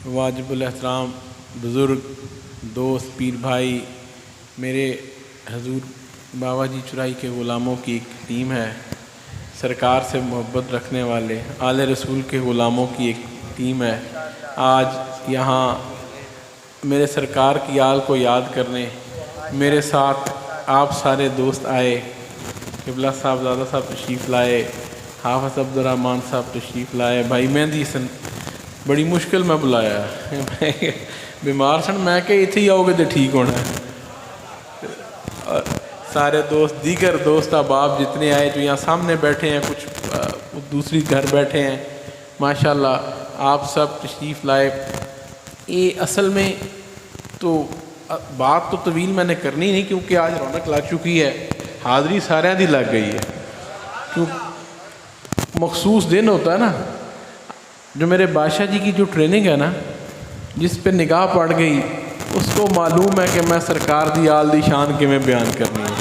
वाजिबुल एहतराम बुज़ुर्ग दोस्त पीर भाई, मेरे हजूर बाबा जी चुराई के ग़ुलामों की एक टीम है। सरकार से मोहब्बत रखने वाले आले रसूल के ग़ुलामों की एक टीम है। आज यहाँ मेरे सरकार की आल को याद करने मेरे साथ आप सारे दोस्त आए। क़िबला साहबज़ादा साहब तशरीफ़ लाए, हाफ़िज़ अब्दुर्रहमान साहब तशरीफ़ लाए, भाई मेहंदी हसन बड़ी मुश्किल में बुलाया बीमार सन, मैं कि इत्थे ही आओगे तो ठीक होना है। और सारे दोस्त दीगर दोस्त अहबाब जितने आए जो यहाँ सामने बैठे हैं, कुछ दूसरी घर बैठे हैं, माशाल्लाह आप सब तशरीफ़ लाए। ये असल में तो बात तो तवील मैंने करनी नहीं, क्योंकि आज रौनक लग चुकी है, हाज़री सारे दी लग गई है। क्यों मखसूस दिन होता है ना, जो मेरे बादशाह जी की जो ट्रेनिंग है ना, जिस पे निगाह पड़ गई उसको मालूम है कि मैं सरकार दी आल दी शान किवें बयान करनी है।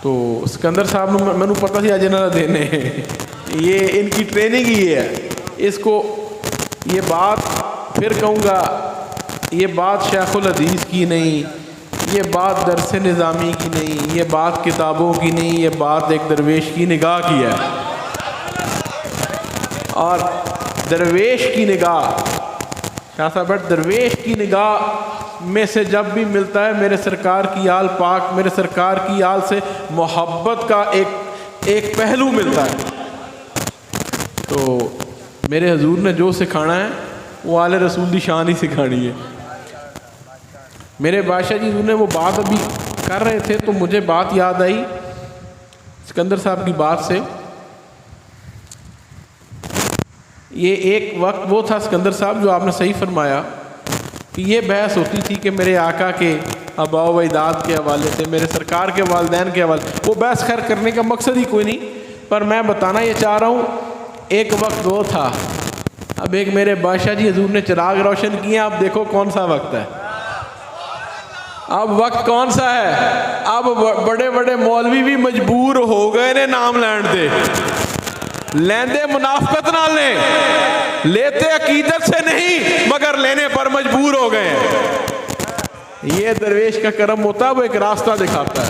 तो सिकंदर साहब ने मैनू पता सी अज इन्हां दा दिन है, ये इनकी ट्रेनिंग ही है। इसको ये बात फिर कहूँगा, ये बात शेखुल हदीस की नहीं, ये बात दरस निज़ामी की नहीं, ये बात किताबों की नहीं, ये बात एक दरवेश की निगाह की है। और दरवेश की निगाह, शाह साहब दरवेश की निगाह में से जब भी मिलता है मेरे सरकार की आल पाक, मेरे सरकार की आल से मोहब्बत का एक पहलू मिलता है। तो मेरे हजूर ने जो सिखाना है वो आले रसूल की शान ही सिखानी है। मेरे बादशाह जी ने वो बात अभी कर रहे थे तो मुझे बात याद आई सिकंदर साहब की बात से। ये एक वक्त वो था सिकंदर साहब, जो आपने सही फरमाया कि ये बहस होती थी कि मेरे आका के आबाओ व अजदाद के हवाले से, मेरे सरकार के वालिदैन के हवाले, वो बहस खैर करने का मकसद ही कोई नहीं, पर मैं बताना ये चाह रहा हूँ एक वक्त वो था। अब एक मेरे बादशाह जी हजूर ने चिराग रोशन किए, आप देखो कौन सा वक्त है। अब वक्त कौन सा है? अब बड़े बड़े मौलवी भी मजबूर हो गए ने नाम लैंड दे, लेंदे मुनाफकत नाल ने, लेते अकीदत से नहीं मगर लेने पर मजबूर हो गए। ये दरवेश का करम होता है, वो एक रास्ता दिखाता है,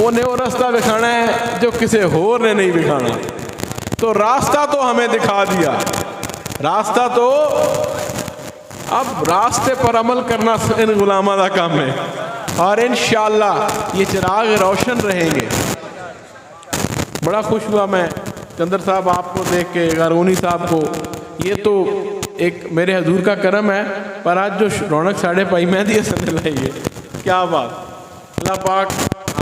उन्हें वो रास्ता दिखाना है जो किसी होर ने नहीं दिखाना। तो रास्ता तो हमें दिखा दिया, रास्ता तो अब रास्ते पर अमल करना इन गुलामा का काम है, और इंशाअल्लाह ये चिराग रोशन रहेंगे। बड़ा खुश हुआ मैं सिकंदर साहब आपको देख के, गारोनी साहब को। ये तो एक मेरे हजूर का करम है, पर आज जो रौनक साढ़े पाई मेहंदी हसन लाई है, क्या बात। अल्लाह पाक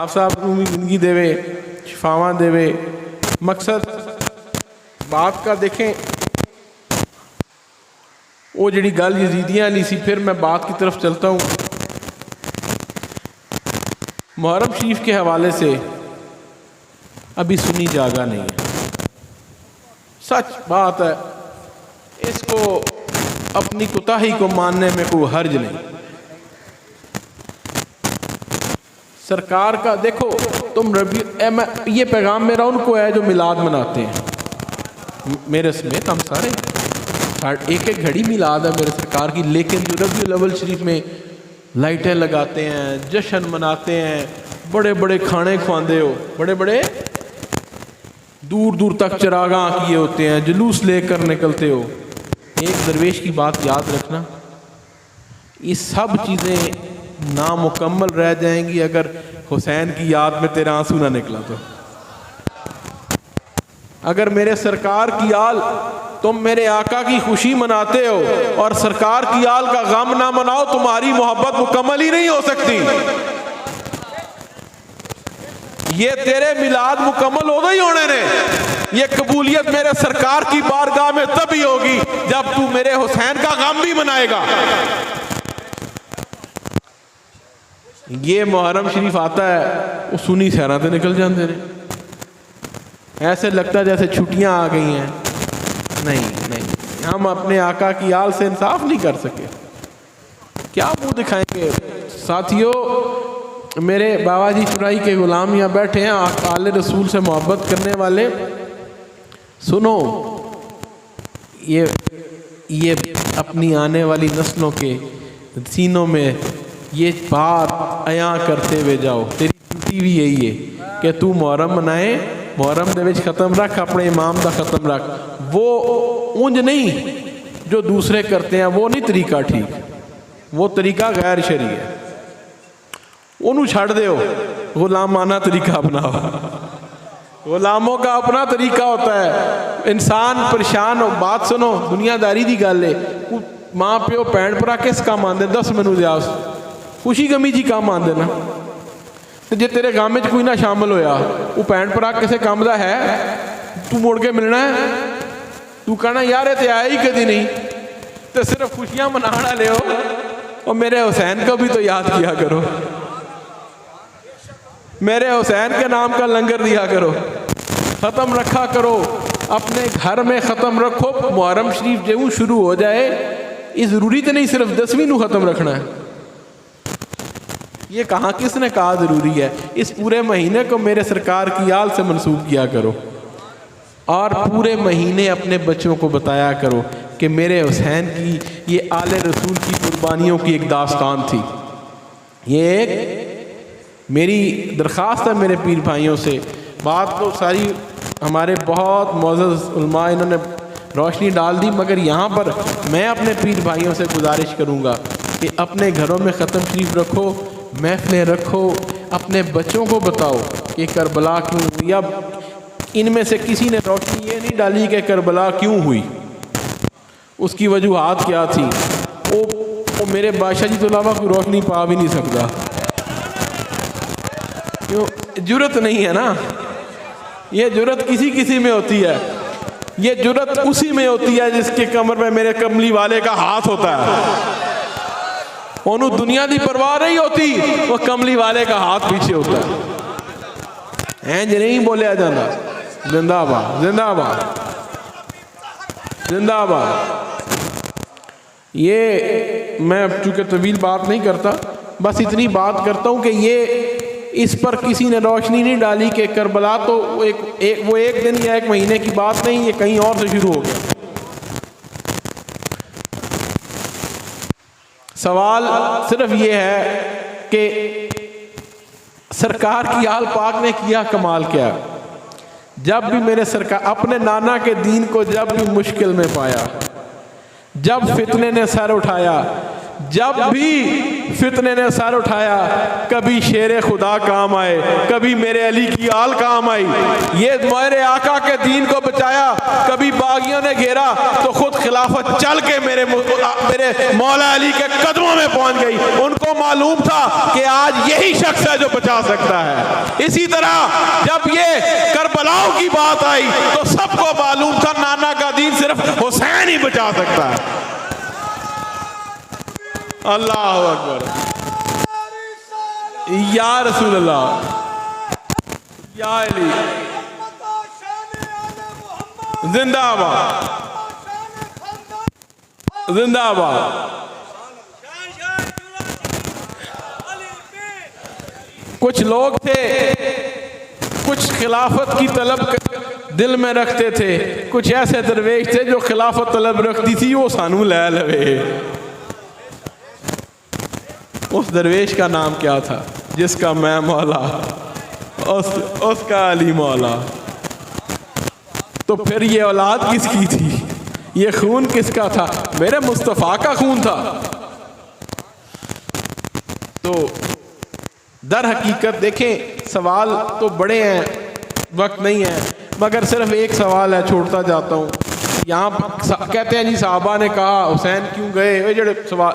आप साहब को ज़िंदगी देवे, शिफावां देवे। मकसद बात का देखें, वो जी गल यजीदियाँ ली सी, फिर मैं बात की तरफ चलता हूँ। मुहर्रम शरीफ के हवाले से अभी सुनी जागा नहीं है, सच बात है। इसको अपनी कुताही को मानने में कोई हर्ज नहीं। सरकार का देखो तुम ये पैगाम मेरा उनको है जो मिलाद मनाते हैं, मेरे समेत हम सारे, एक एक घड़ी मिलाद है मेरे सरकार की, लेकिन जो रबीउल अव्वल शरीफ में लाइटें लगाते हैं, जश्न मनाते हैं, बड़े बड़े खाने खुआंदे हो, बड़े बड़े दूर दूर तक चिरागां किए होते हैं, जुलूस लेकर निकलते हो। एक दरवेश की बात याद रखना, ये सब चीज़ें नामुकम्मल रह जाएंगी अगर हुसैन की याद में तेरा आंसू ना निकला तो। अगर मेरे सरकार की आल, तुम मेरे आका की खुशी मनाते हो और सरकार की आल का गम ना मनाओ, तुम्हारी मोहब्बत मुकम्मल ही नहीं हो सकती। ये तेरे मिलाद मुकम्मल हो गई होने ने, ये कबूलियत मेरे सरकार की बारगाह में तभी होगी जब तू मेरे हुसैन का गम भी मनाएगा। ये मुहर्रम शरीफ आता है, वो सुनी सहरा से निकल जाते हैं, ऐसे लगता है जैसे छुट्टियां आ गई हैं। नहीं नहीं, हम अपने आका की आल से इंसाफ नहीं कर सके, क्या मुंह दिखाएंगे। साथियों, मेरे बाबा जी चुराई के गुलाम यहाँ बैठे हैं, आले रसूल से मोहब्बत करने वाले। सुनो, ये अपनी आने वाली नस्लों के सीनों में ये बात अयां करते हुए जाओ। तेरी ड्यूटी भी यही है कि तू मुहर्रम मनाए, मुहर्रम दे विच ख़त्म रख, अपने इमाम दा ख़त्म रख। वो उंज नहीं जो दूसरे करते हैं, वो नहीं तरीका ठीक, वो तरीका गैर शरी है, उन्होंने छड़ दो, गुलामाना तरीका अपनाओ। गुलामों का अपना तरीका होता है। इंसान परेशान हो, बात सुनो, दुनियादारी की गल है। माँ प्यो भैन भरा किस काम आते? दस मैनू दया, खुशी गमी जी काम आते ना। तो जे तेरे काम में कोई ना शामिल होया, वो भैन भरा किसी काम का है, तू मुड़ के मिलना है? तू कहना यार ये तो आया ही कभी नहीं, तो सिर्फ खुशियां मनाने वाले हो। और मेरे हुसैन को भी तो याद किया करो, मेरे हुसैन के नाम का लंगर दिया करो, ख़त्म रखा करो, अपने घर में ख़त्म रखो। मुहर्रम शरीफ जो शुरू हो जाए, ये ज़रूरी तो नहीं सिर्फ 10वीं को ख़त्म रखना है। ये कहाँ किसने कहा ज़रूरी है? इस पूरे महीने को मेरे सरकार की आल से मंसूब किया करो, और पूरे महीने अपने बच्चों को बताया करो कि मेरे हुसैन की ये आले रसूल की कुर्बानियों की एक दास्तान थी। ये एक मेरी दरख्वास्त है मेरे पीर भाइयों से। बात तो सारी हमारे बहुत मौजूद उलमा इन्होंने रोशनी डाल दी, मगर यहाँ पर मैं अपने पीर भाइयों से गुजारिश करूँगा कि अपने घरों में ख़त्म शरीफ रखो, महफिलें रखो, अपने बच्चों को बताओ कि करबला क्यों हुई। अब इनमें से किसी ने रोशनी ये नहीं डाली कि करबला क्यों हुई, उसकी वजूहात क्या थी। वो मेरे बादशाह जी तो अलावा कोई रोशनी पा भी नहीं सकता, क्यों? जुर्रत नहीं है ना। ये जुर्रत किसी किसी में होती है, ये जुर्रत उसी में होती है जिसके कमर में मेरे कमली वाले का हाथ होता है। उन्होंने दुनिया की परवाह नहीं होती, वो कमली वाले का हाथ पीछे होता है। इंज नहीं बोलिया जाता। जिंदाबाद जिंदाबाद जिंदाबाद। ये मैं चूँकि तवील बात नहीं करता, बस इतनी बात करता हूँ कि ये इस पर किसी ने रोशनी नहीं डाली कि करबला तो वो एक दिन या एक महीने की बात नहीं, ये कहीं और से शुरू हो गया। सवाल सिर्फ ये है कि सरकार की आल पाक ने किया कमाल क्या? जब भी मेरे सरकार अपने नाना के दीन को जब भी मुश्किल में पाया, जब फितने ने सर उठाया, जब भी फितने ने सर उठाया, कभी शेर खुदा काम आए, कभी मेरे अली की आल काम आई, ये मेरे आका के दीन को बचाया। कभी बागियों ने घेरा तो खुद खिलाफत चल के मेरे मौला अली के कदमों में पहुंच गई। उनको मालूम था कि आज यही शख्स है जो बचा सकता है। इसी तरह जब ये करबलाओं की बात आई तो सबको मालूम था नाना का दीन सिर्फ हुसैन ही बचा सकता है। अल्लाह अकबर, या रसूल अल्लाह, या अली, जिंदाबाद जिंदाबाद। कुछ लोग थे, कुछ खिलाफत की तलब दिल में रखते थे, कुछ ऐसे दरवेश थे जो खिलाफत तलब रखती थी, वो सानू ले लवे। उस दरवेश का नाम क्या था जिसका मैं मौला, उसका अली मौला। तो फिर ये औलाद किसकी थी? ये खून किसका था? मेरे मुस्तफ़ा का खून था। तो दर हकीकत देखें, सवाल तो बड़े हैं, वक्त नहीं है, मगर सिर्फ एक सवाल है, छोड़ता जाता हूँ। यहाँ कहते हैं जी सहाबा ने कहा हुसैन क्यों गए? वे जड़े सवाल,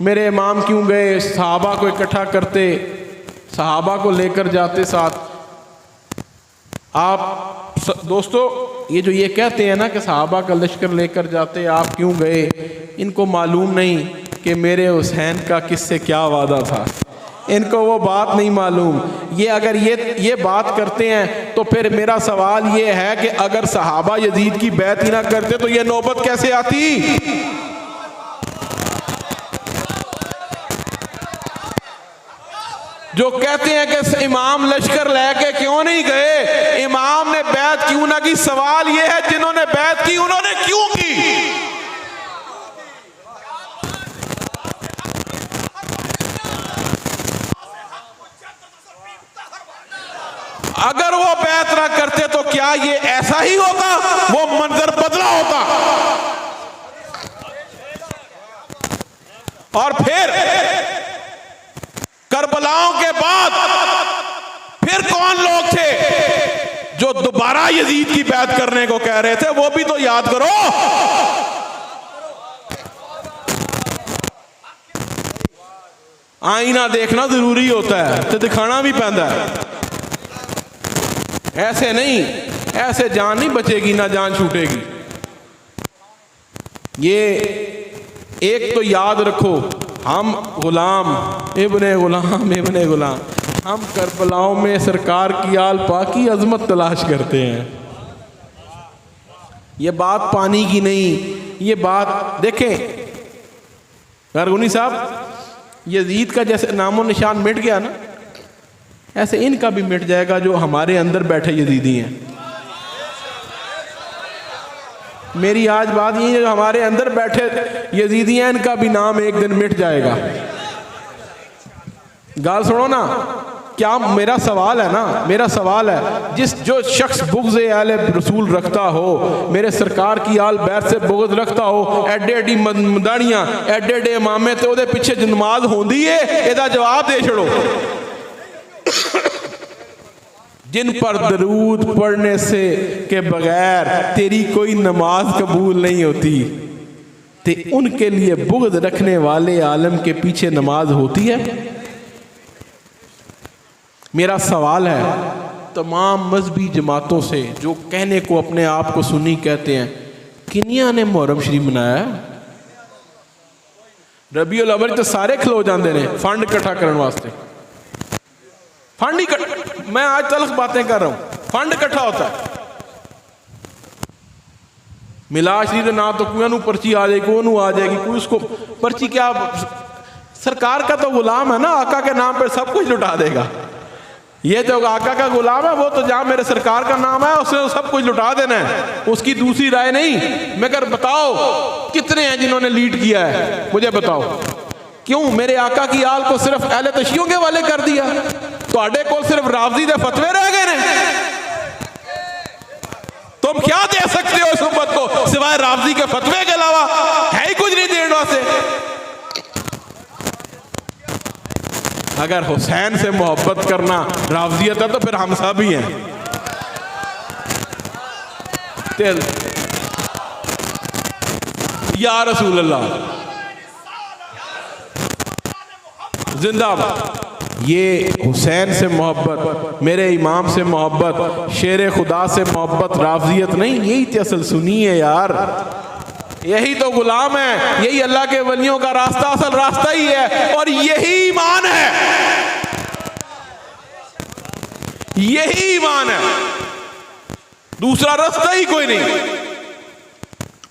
मेरे इमाम क्यों गए? सहाबा को इकट्ठा करते, सहाबा को लेकर जाते साथ। आप दोस्तों ये जो ये कहते हैं ना कि सहाबा का लश्कर लेकर जाते, आप क्यों गए? इनको मालूम नहीं कि मेरे हुसैन का किससे क्या वादा था। इनको वो बात नहीं मालूम। ये अगर ये बात करते हैं तो फिर मेरा सवाल ये है कि अगर सहाबा यजीद की बैत ही ना करते तो ये नौबत कैसे आती? जो कहते हैं कि इमाम लश्कर लेके क्यों नहीं गए, इमाम ने बैत क्यों ना की? सवाल यह है जिन्होंने बैत की उन्होंने क्यों की? ये ऐसा ही होता, वो मंजर बदला होता। और फिर करबलाओं के बाद फिर कौन लोग थे जो दोबारा यजीद की बैत करने को कह रहे थे, वो भी तो याद करो। आईना देखना जरूरी होता है तो दिखाना भी पैदा है। ऐसे नहीं, ऐसे जान नहीं बचेगी ना जान छूटेगी। ये एक तो याद रखो, हम गुलाम इब्ने गुलाम, हम करबलाओं में सरकार की आल पाकी अजमत तलाश करते हैं। ये बात पानी की नहीं, ये बात देखें कारगुनी साहब, यजीद का जैसे नामो निशान मिट गया ना, ऐसे इनका भी मिट जाएगा जो हमारे अंदर बैठे यजीदी हैं। मेरी आज बात ये है, जो हमारे अंदर बैठे यजीदी हैं, इनका भी नाम एक दिन मिट जाएगा। गाल सुनो ना, क्या मेरा सवाल है ना, मेरा सवाल है, जो शख्स बुग़्ज़ आले रसूल रखता हो, मेरे सरकार की आल बैत से बुग़्ज़ रखता हो, एडे एडी मदानियां एडे एडे इमामे ते ओदे पिछे नमाज होंदी है, एदा जवाब दे छड़ो। जिन पर दरूद पढ़ने से के बगैर तेरी कोई नमाज कबूल नहीं होती, ते उनके लिए बुग़्ज़ रखने वाले आलम के पीछे नमाज होती है। मेरा सवाल है तमाम मजहबी जमातों से जो कहने को अपने आप को सुन्नी कहते हैं, किनिया ने मुहर्रम शरीफ मनाया? रबीउल अव्वल तो सारे खलो जाते हैं फंड इकट्ठा करने वास्ते। फंड ही मैं आज तलख बातें कर रहा हूं, फंड इकट्ठा होता है। मिलाद शरीफ ना तो कोई पर्ची आ जाएगी, कोई आ जाएगी, कोई उसको पर्ची क्या, सरकार का तो गुलाम है ना, आका के नाम पर सब कुछ लुटा देगा। ये जो आका का गुलाम है वो तो जहां मेरे सरकार का नाम है उसने तो सब कुछ लुटा देना है, उसकी दूसरी राय नहीं। मगर बताओ कितने हैं जिन्होंने लीड किया है, मुझे बताओ। क्यों मेरे आका की आल को सिर्फ अहले तशियों के वाले कर दिया? तुहाडे को सिर्फ रावजी दे फतवे रह गए ने। तुम क्या दे सकते हो इस उम्मत को सिवाय रावजी के फतवे के अलावा? है ही कुछ नहीं देने वास्ते। अगर हुसैन से मोहब्बत करना रावजियत है तो फिर हम सब ही हैं। या रसूल अल्लाह जिंदाबाद। ये हुसैन से मोहब्बत, मेरे इमाम से मोहब्बत, शेर खुदा से मोहब्बत रावजियत नहीं, यही तो असल सुनी है यार, यही तो गुलाम है, यही अल्लाह के वलियों का रास्ता असल रास्ता ही है, और यही ईमान है, यही ईमान है, दूसरा रास्ता ही कोई नहीं।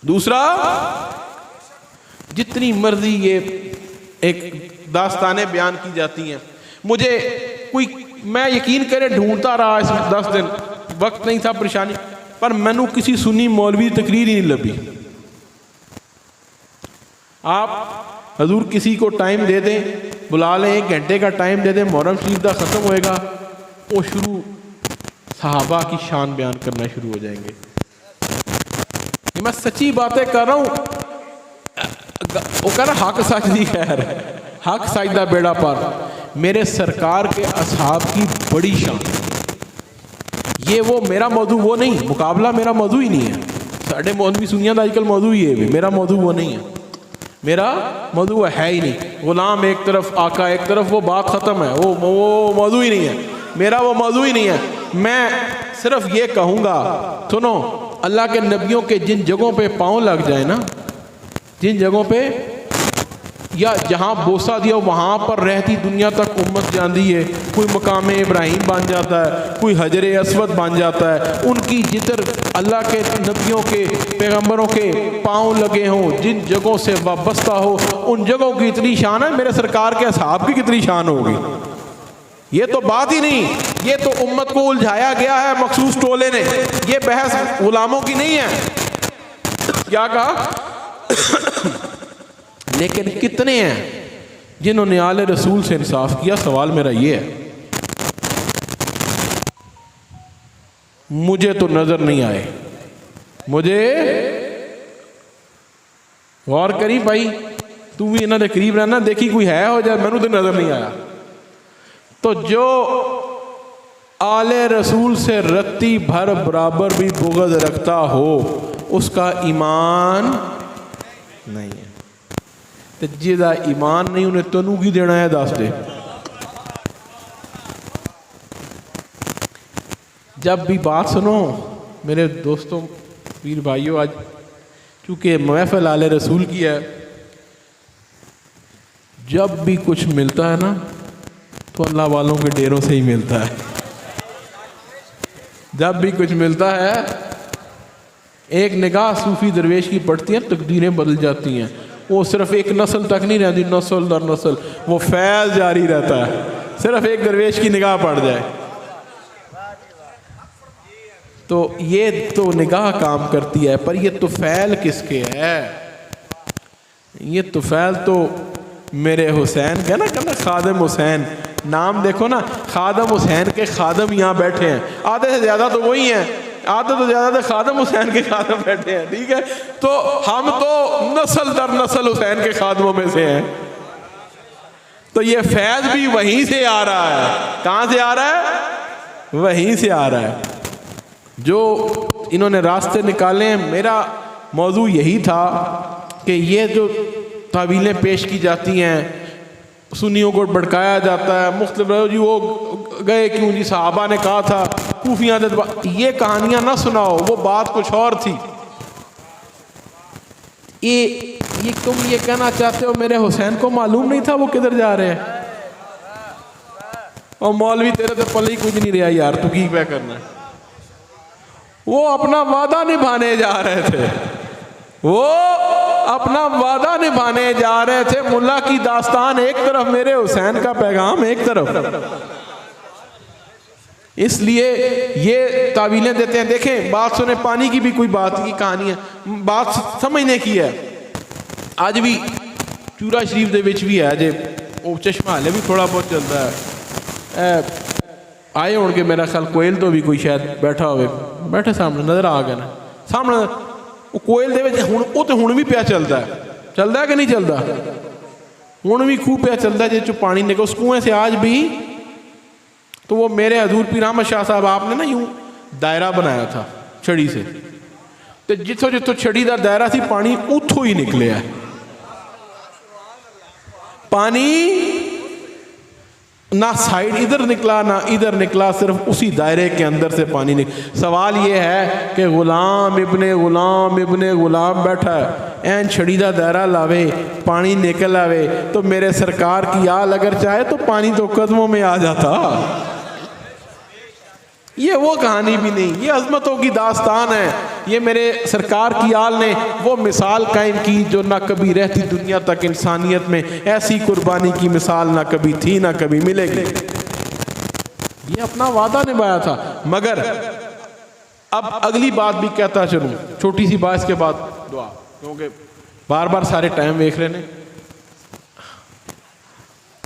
दूसरा जितनी मर्जी ये एक दास्तानें बयान की जाती हैं, मुझे कोई, मैं यकीन करे ढूंढता रहा इस 10 दिन, वक्त नहीं था, परेशानी, पर मैनू किसी सुन्नी मौलवी तकरीर ही नहीं लभी। आप हजूर किसी को टाइम दे दें, बुला लें, 1 घंटे का टाइम दे दें, मुहर्रम शरीफ का ख़त्म होएगा, वो शुरू सहाबा की शान बयान करना शुरू हो जाएंगे। ये मैं सच्ची बातें कर रहा हूँ। वो कह रहा हक सच दी खैर, हक सजदा बेड़ा पार। मेरे सरकार के असहाब की बड़ी शान, ये वो मेरा मौजू वो नहीं, मुकाबला मेरा मौजू ही नहीं है। साढ़े मौलवी सुनिया आजकल मौजू ही है, मेरा मौजू वो नहीं है, मेरा मौजू है ही नहीं। गुलाम एक तरफ, आका एक तरफ, वो बात ख़त्म है, वो मौजू ही नहीं है, मेरा वो मौजू ही नहीं है। मैं सिर्फ ये कहूँगा, सुनो, अल्लाह के नबियों के जिन जगहों पे पाँव लग जाए ना, जिन जगहों पे या जहाँ बोसा दिया वहाँ पर रहती दुनिया तक उम्मत जाती है, कोई मकाम इब्राहिम बन जाता है, कोई हजर अस्वद बन जाता है, उनकी जिधर अल्लाह के नबियों के पैगंबरों के पाँव लगे हों, जिन जगहों से वाबस्ता हो, उन जगहों की इतनी शान है, मेरे सरकार के असहाब की कितनी शान होगी। ये तो बात ही नहीं, ये तो उम्मत को उलझाया गया है मखसूस टोले ने, ये बहस गुलामों की नहीं है। क्या कहा? लेकिन कितने हैं जिन्होंने आले रसूल से इंसाफ किया? सवाल मेरा ये है। मुझे तो नजर नहीं आए। मुझे गौर करी भाई, तू भी इन्हों के करीब रहना, देखी कोई है हो जाए, मैनू तो नजर नहीं आया। तो जो आले रसूल से रत्ती भर बराबर भी बुग़्ज़ रखता हो उसका ईमान नहीं है। तो जिसका ईमान नहीं उन्हें तेनू की देना है, दस दे। जब भी बात सुनो मेरे दोस्तों, वीर भाइयों, आज चूँकि महफिल आले रसूल की है, जब भी कुछ मिलता है ना तो अल्लाह वालों के डेरों से ही मिलता है। जब भी कुछ मिलता है, एक निगाह सूफी दरवेश की पड़ती है, तकदीरें बदल जाती हैं। वो सिर्फ एक नस्ल तक नहीं रहती, नस्ल दर नस्ल वो फैज़ जारी रहता है। सिर्फ एक दरवेश की निगाह पड़ जाए तो ये तो निगाह काम करती है, पर ये तुफैल किसके है? ये तुफैल तो मेरे हुसैन का ना, कहना खादम हुसैन, नाम देखो ना, खादम हुसैन के खादम यहाँ बैठे हैं। आधे से ज़्यादा तो वही हैं, आधे तो ज़्यादा तो खादम हुसैन के खादम बैठे हैं, ठीक है। तो हम तो नस्ल दर नस्ल हुसैन के खादमों में से हैं। तो ये फैज़ भी वहीं से आ रहा है। कहाँ से आ रहा है? वहीं से आ रहा है। जो इन्होंने रास्ते निकाले हैं, मेरा मौजू यही था कि ये जो तावीलें पेश की जाती हैं, सुन्नियों को भड़काया जाता है, मुख्तलिफ जी वो गए क्यों जी, सहाबा ने कहा था, कूफियाँ, ये कहानियाँ ना सुनाओ, वो बात कुछ और थी। ये तुम ये कहना चाहते हो मेरे हुसैन को मालूम नहीं था वो किधर जा रहे हैं? और मौलवी तेरे तो पल ही कुछ नहीं रहा यार, तू की क्या करना है? वो अपना वादा निभाने जा रहे थे, वो अपना वादा निभाने जा रहे थे। मुल्ला की दास्तान एक तरफ, मेरे हुसैन का पैगाम एक तरफ। इसलिए ये तावीलें देते हैं। देखें, बात सुने, पानी की भी कोई बात की कहानी है, बात समझने की है। आज भी चूरा शरीफ दे विच भी है जे, वो चश्मा हाले भी थोड़ा बहुत चलता है। आए होंगे मेरा ख्याल कोयल तो भी कोई शायद बैठा हो, बैठे सामने नज़र आ गया ना सामने। वो कोयल दे विच हुण, वो तो हुण भी पिया चलता है कि नहीं चलता? हुण भी खूब पिया चलता है, जिस चो पानी निकल उस कुएं से आज भी। तो वो मेरे हजूर पीर अहमद शाह साहब, आपने ना यूं दायरा बनाया था छड़ी से, तो जिथों जिथों छड़ी का दायरा थी पानी उथों ही निकले है। पानी ना साइड इधर निकला ना इधर निकला, सिर्फ उसी दायरे के अंदर से पानी निकला। सवाल ये है कि गुलाम इब्ने गुलाम बैठा है, एन छड़ी का दायरा लावे, पानी निकल आवे, तो मेरे सरकार की आल अगर चाहे तो पानी तो कदमों में आ जाता। ये वो कहानी भी नहीं, ये अजमतों की दास्तान है। ये मेरे सरकार की आल ने वो मिसाल कायम की जो ना कभी रहती दुनिया तक इंसानियत में, ऐसी कुर्बानी की मिसाल ना कभी थी ना कभी मिलेगी। ये अपना वादा निभाया था। मगर अब अगली बात भी कहता चलूं, छोटी सी बात के बाद दुआ, क्योंकि बार बार सारे टाइम देख रहे हैं।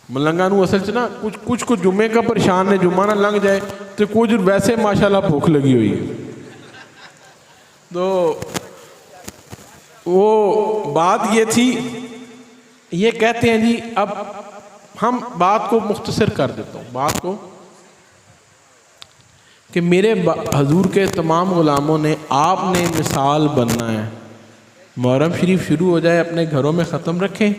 मलंगा नू असल च ना कुछ जुम्मे का परेशान ने, जुम्मा ना लंघ जाए तो कुछ वैसे माशाल्लाह भूख लगी हुई है। तो वो बात ये थी, ये कहते हैं जी, अब हम बात को मुख्तसर कर देता हूँ बात को, कि मेरे हजूर के तमाम गुलामों ने, आपने मिसाल बनना है। मुहर्रम शरीफ शुरू हो जाए, अपने घरों में ख़त्म रखें,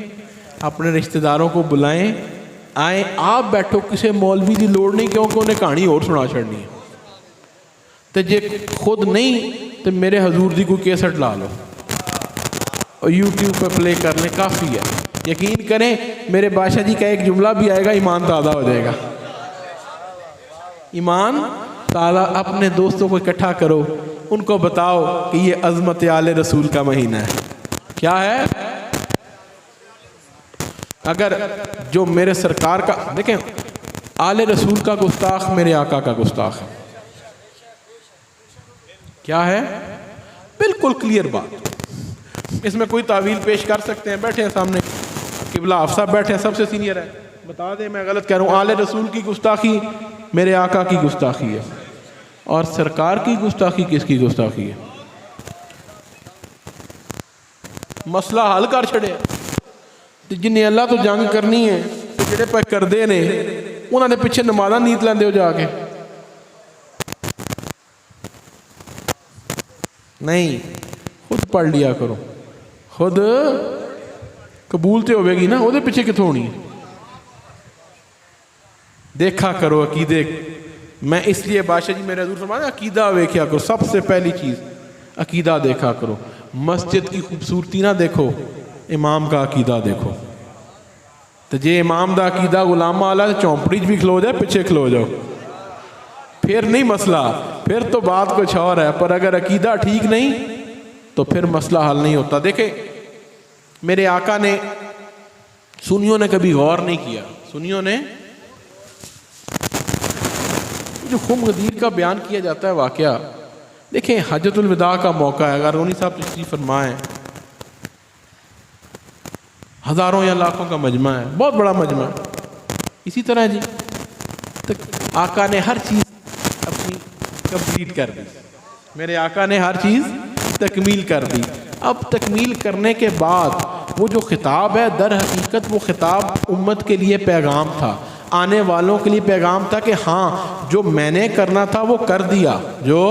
अपने रिश्तेदारों को बुलाएं, आए, आप बैठो, किसी मौलवी की लोड़ नहीं, क्योंकि उन्हें कहानी और सुना छड़नी है। तो जे खुद नहीं तो मेरे हजूर की कोई कैसेट ला लो और यूट्यूब पर प्ले कर लें, काफ़ी है। यकीन करें, मेरे बादशाह जी का एक जुमला भी आएगा, ईमान ताज़ा हो जाएगा। ईमान ताज़ा। अपने दोस्तों को इकट्ठा करो, उनको बताओ कि ये अज़मत आले रसूल का महीना है। क्या है? अगर जो मेरे सरकार का, देखें, आले रसूल का गुस्ताख मेरे आका का गुस्ताख है। क्या है? बिल्कुल क्लियर बात, इसमें कोई तावील पेश कर सकते हैं? बैठे हैं सामने किबला हाफ़ बैठे हैं, सबसे सीनियर है, बता दें मैं गलत कह रहा हूँ। आले रसूल की गुस्ताखी मेरे आका की गुस्ताखी है। और सरकार की गुस्ताखी किसकी गुस्ताखी है? मसला हल कर छड़िया ते जिन्हें अल्लाह तो जंग करनी है तो जेडे पे करते ने उन्होंने पिछे नमाज़ा नीत लेंदे हो जाके। नहीं, खुद पढ़ लिया करो, खुद कबूल तो होगी ना, वो पिछे कितों होनी है? देखा करो अकीदे। मैं इसलिए बादशाह जी मेरे हजूर फरमाते अकीदा वेख्या करो, सबसे पहली चीज़ अकीदा देखा करो। मस्जिद की खूबसूरती ना देखो, इमाम का अकीदा देखो। तो जे इमाम का अकीदा गुलामा वाला चौंपड़ी भी खलो जाए, पीछे खलो जाओ, फिर नहीं मसला, फिर तो बात कुछ और है। पर अगर अकीदा ठीक नहीं तो फिर मसला हल नहीं होता। देखे मेरे आका ने, सुन्नियों ने कभी गौर नहीं किया, सुन्नियों ने जो खुम गदीर का बयान किया जाता है वाकया, देखें हजतुल विदा का मौका है, अगर रोनी साहब तशरीफ फरमाएं, हज़ारों या लाखों का मजमा है, बहुत बड़ा मजमा है। इसी तरह जी तक आका ने हर चीज़ अपनी कंप्लीट कर दी, मेरे आका ने हर चीज़ तकमील कर दी। अब तकमील करने के बाद वो जो खिताब है, दर हकीकत वो खिताब उम्मत के लिए पैगाम था, आने वालों के लिए पैगाम था कि हाँ जो मैंने करना था वो कर दिया, जो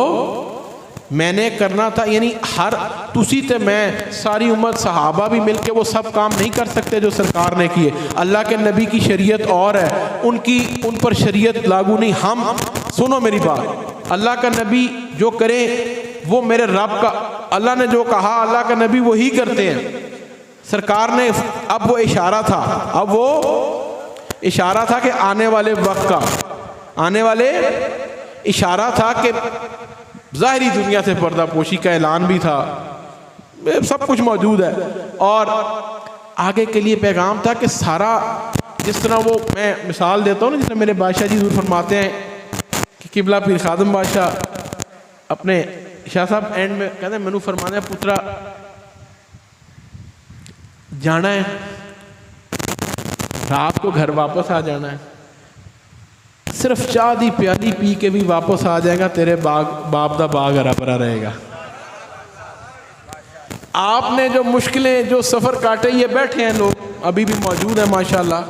मैंने करना था। यानी हर तुसी ते मैं सारी उम्मत सहाबा भी मिलके वो सब काम नहीं कर सकते जो सरकार ने किए। अल्लाह के नबी की शरीयत और है, उन पर शरीयत लागू नहीं। हम सुनो मेरी बात, अल्लाह का नबी जो करे वो मेरे रब का, अल्लाह ने जो कहा अल्लाह का नबी वही करते हैं। सरकार ने अब वो इशारा था, अब वो इशारा था कि आने वाले वक्त का, आने वाले इशारा था कि ज़ाहिरी दुनिया से पर्दा पोशी का ऐलान भी था, सब कुछ मौजूद है। और आगे के लिए पैगाम था कि सारा, जिस तरह वो, मैं मिसाल देता हूँ ना, जिस तरह मेरे बादशाह जी ज़रूर फरमाते हैं कि किबला पीर खादम बादशाह अपने शाह साहब एंड में कहते हैं मैनू फरमाने पुत्रा जाना है, रात को घर वापस आ जाना है, सिर्फ चाह दी प्याली पी के भी वापस आ जाएगा, तेरे बाप दा बाग हरा भरा रहेगा। आपने जो मुश्किलें, जो सफ़र काटे, ये बैठे हैं लोग अभी भी मौजूद है माशाल्लाह।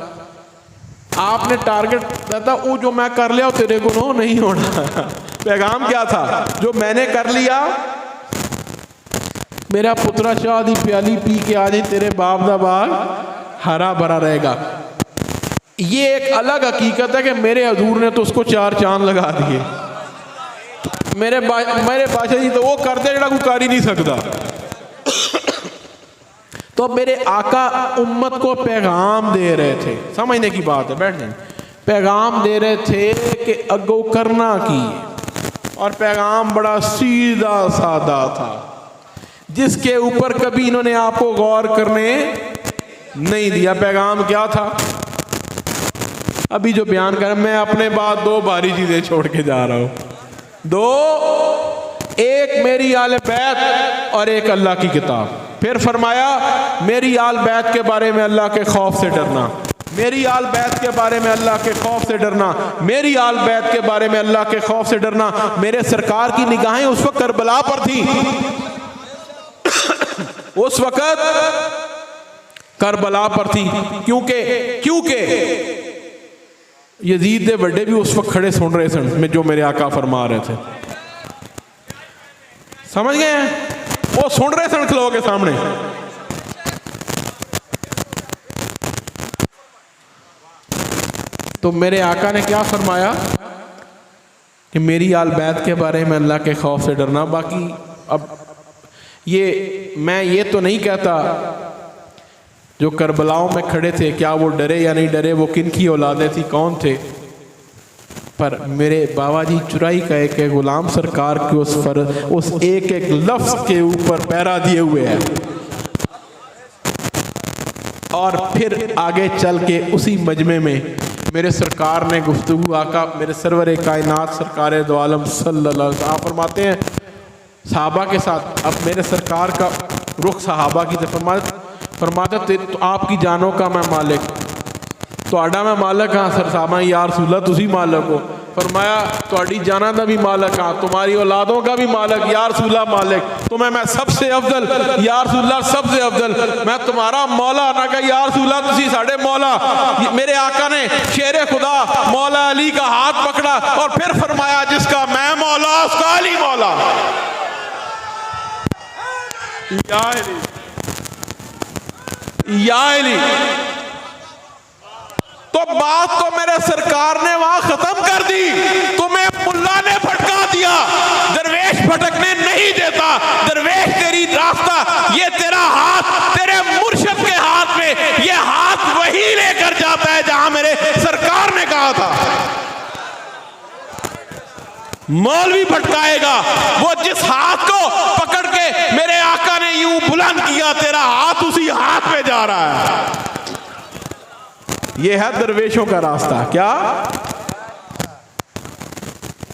आपने टारगेट था वो जो मैं कर लिया तेरे को नो नहीं होना। पैगाम क्या था? जो मैंने कर लिया, मेरा पुत्रा चाह दी प्याली पी के आ जाए, तेरे बाप दा बाग हरा भरा रहेगा। ये एक अलग हकीकत है कि मेरे हजूर ने तो उसको 4 चांद लगा दिए। तो मेरे बादशाह जी तो वो करते जड़ा कोई कर ही नहीं सकता। तो मेरे आका उम्मत को पैगाम दे रहे थे, समझने की बात है, बैठने, पैगाम दे रहे थे कि अगो करना की, और पैगाम बड़ा सीधा सादा था जिसके ऊपर कभी इन्होंने आपको गौर करने नहीं दिया। पैगाम क्या था? अभी जो बयान कर, मैं अपने बाद 2 भारी चीजें छोड़ के जा रहा हूं, 2, एक मेरी आल बैत और एक अल्लाह की किताब। फिर फरमाया मेरी आल बैत के बारे में अल्लाह के खौफ से डरना, मेरी आल बैत के बारे में अल्लाह के खौफ से डरना, मेरी आल बैत के बारे में अल्लाह के खौफ से डरना। मेरे सरकार की निगाहें उस वक्त करबला पर थी, उस वक्त करबला पर थी, क्योंकि यजीद दे बड़े भी उस वक्त खड़े सुन रहे सन में जो मेरे आका फरमा रहे थे। समझ गए हैं? वो सुन रहे सन खलो के सामने। तो मेरे आका ने क्या फरमाया कि मेरी आल बैत के बारे में अल्लाह के खौफ से डरना। बाकी अब मैं ये तो नहीं कहता जो करबलाओं में खड़े थे क्या वो डरे या नहीं डरे, वो किन की औलादें थी, कौन थे, पर मेरे बाबा जी चुराई का एक गुलाम सरकार के उस एक एक लफ्ज के ऊपर पैरा दिए हुए हैं। और फिर आगे चल के उसी मजमे में मेरे सरकार ने गुफ्तगू, आका मेरे सरवर कायनात सरकार दो आलम सल्लल्लाहु अलैहि वसल्लम फरमाते हैं सहाबा के साथ, अब मेरे सरकार का रुख सहाबा की तरफ फरमाते तो आपकी जानों का मैं मालिक, तो आडा मैं मालिक हाँ सर साहबा यार रसूलल्लाह तुसी मालिक हो। फरमाया तुहाडी जाना का भी मालिक हाँ, तुम्हारी औलादों का भी मालिक या रसूलल्लाह मालिक, तुम्हें मैं सबसे अफजल या रसूलल्लाह सबसे अफजल मैं तुम्हारा मौला। ना कहा या रसूलल्लाह तुसी साडे मौला। मेरे आका ने शेरे खुदा मौला अली का हाथ पकड़ा और फिर फरमाया जिसका मैं मौला उसका अली मौला। या अली तो बात तो मेरे सरकार ने वहां खत्म कर दी, तुम्हें मुल्ला ने भटका दिया। दरवेश भटकने नहीं देता, दरवेश तेरी रास्ता, ये तेरा हाथ तेरे मुर्शिद के हाथ में, ये हाथ वही लेकर जाता है जहां मेरे सरकार ने कहा था। मौलवी भटकाएगा, वो जिस हाथ को पकड़ के मेरे आका ने यूं बुलंद किया, तेरा हाथ उसी हाथ में जा रहा है। ये है दरवेशों का रास्ता। क्या?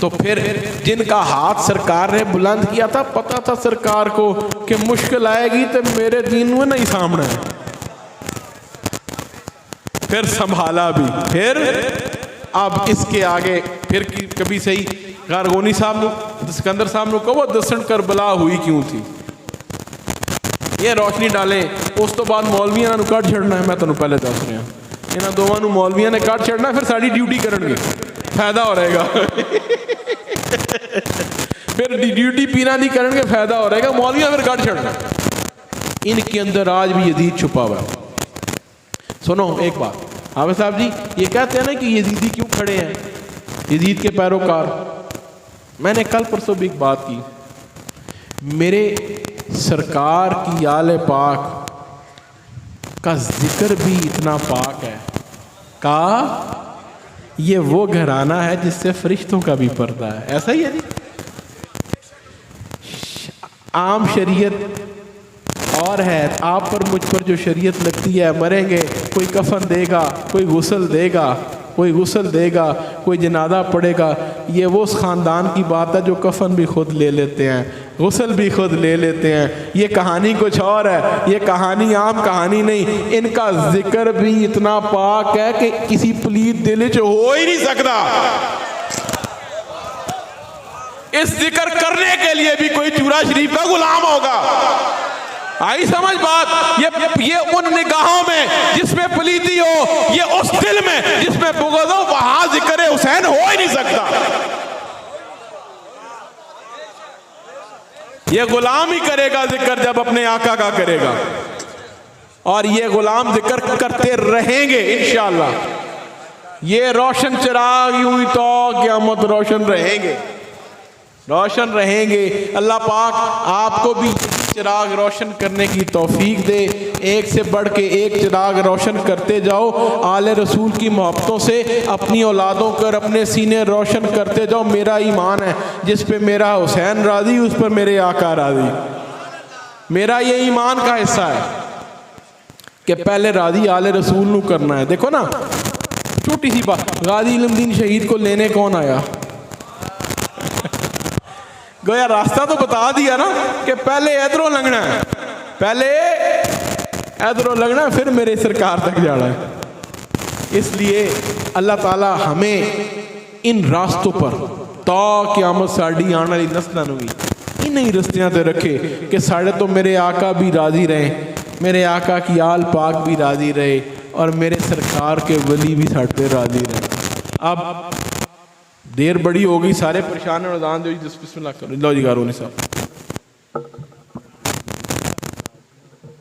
तो फिर जिनका हाथ सरकार ने बुलंद किया था, पता था सरकार को कि मुश्किल आएगी तो मेरे दीन में नहीं सामने, फिर संभाला भी। फिर अब इसके आगे फिर कभी सही गारगोनी साहब ने सिकंदर साहब ने कहो दसन करबला हुई क्यों थी, ये रोशनी डालें। उस तो बाद मौलवियां ने कट छड़ना है, मैं तुहानू पहले दस रहा, इन्होंने दोवां नू मौलवियां ने कट छड़ना, फिर साड़ी ड्यूटी करनगे, फायदा हो रहेगा। फिर ड्यूटी पीना दी करनगे, फायदा हो रहेगा, मौलवियां फिर कट छड़ना। इनके अंदर आज भी यजीद छुपा हुआ है। सुनो एक बात, हाफिज साहब जी ये कहते हैं ना कि यजीदी क्यों खड़े हैं, यजीद के पैरोकार। मैंने कल परसों भी एक बात की, मेरे सरकार की आले पाक का जिक्र भी इतना पाक है का ये वो घराना है जिससे फरिश्तों का भी पर्दा है। ऐसा ही है जी। आम शरीयत और है, आप पर मुझ पर जो शरीयत लगती है, मरेंगे कोई कफन देगा, कोई गुस्ल देगा, कोई गुस्ल देगा, कोई जनाजा पड़ेगा। ये वो उस ख़ानदान की बात है जो कफन भी खुद ले लेते हैं, गुस्ल भी खुद ले लेते हैं। ये कहानी कुछ और है, ये कहानी आम कहानी नहीं। इनका जिक्र भी इतना पाक है कि किसी पलीत दिल च हो ही नहीं सकता। इस जिक्र करने के लिए भी कोई चूरा शरीफ का गुलाम होगा। आई समझ बात? ये उन निगाहों में जिसमें पलीती हो, ये उस दिल में जिसमें बुग़्ज़ हो, वहां जिक्र हुसैन हो ही नहीं सकता। ये गुलाम ही करेगा जिक्र जब अपने आका का करेगा, और ये गुलाम जिक्र करते रहेंगे इंशाअल्लाह। ये रोशन चिराग यूं ही तो क़यामत रोशन रहेंगे, रोशन रहेंगे। अल्लाह पाक आपको भी चिराग रोशन करने की तौफीक दे। एक से बढ़ के एक चिराग रोशन करते जाओ, आले रसूल की मोहब्बतों से अपनी औलादों कर अपने सीने रोशन करते जाओ। मेरा ईमान है जिस पे मेरा हुसैन राजी, उस पर मेरे आका राजी। मेरा ये ईमान का हिस्सा है कि पहले राजी आले रसूल नू करना है। देखो ना, छोटी सी बात, गाजी इल्मुद्दीन शहीद को लेने कौन आया? गोया रास्ता तो बता दिया ना कि पहले इधरों लगना है, पहले इधरों लगना, फिर मेरे सरकार तक जाना है। इसलिए अल्लाह ताला हमें इन रास्तों पर ता क़यामत साड़ी आने वाली नस्लों भी इन्हीं रस्तियां ते रखे कि साढ़े तो मेरे आका भी राजी रहे, मेरे आका की आल पाक भी राजी रहे, और मेरे सरकार के वली भी साढ़े पे राजी रहे। अब देर बड़ी हो गई, सारे परेशान हैं। अज़ान दो जी, बिस्मिल्लाह करो। लो जी गारोनी साहब।